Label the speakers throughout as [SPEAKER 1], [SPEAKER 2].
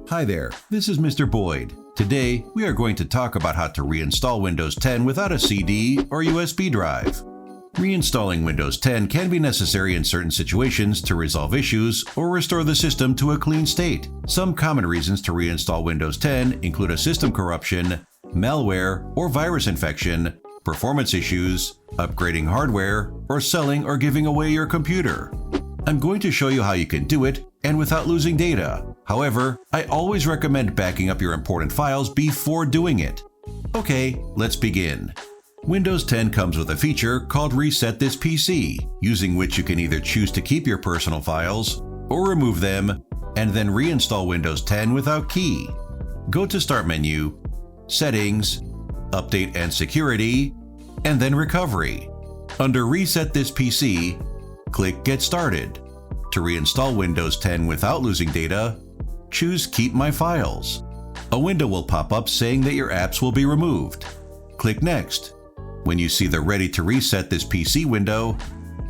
[SPEAKER 1] Hi there, this is Mr. Boyde. Today, we are going to talk about how to reinstall Windows 10 without a CD or USB drive. Reinstalling Windows 10 can be necessary in certain situations to resolve issues or restore the system to a clean state. Some common reasons to reinstall Windows 10 include a system corruption, malware or virus infection, performance issues, upgrading hardware, or selling or giving away your computer. I'm going to show you how you can do it and without losing data. However, I always recommend backing up your important files before doing it. Okay, let's begin. Windows 10 comes with a feature called Reset This PC, using which you can either choose to keep your personal files or remove them and then reinstall Windows 10 without key. Go to Start menu, Settings, Update and Security, and then Recovery. Under Reset This PC, click Get Started. To reinstall Windows 10 without losing data, choose Keep My Files. A window will pop up saying that your apps will be removed. Click Next. When you see the Ready to Reset This PC window,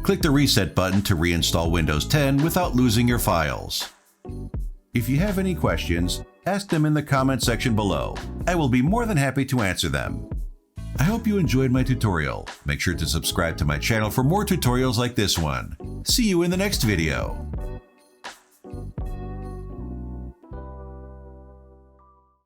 [SPEAKER 1] click the Reset button to reinstall Windows 10 without losing your files. If you have any questions, ask them in the comment section below. I will be more than happy to answer them. I hope you enjoyed my tutorial. Make sure to subscribe to my channel for more tutorials like this one. See you in the next video.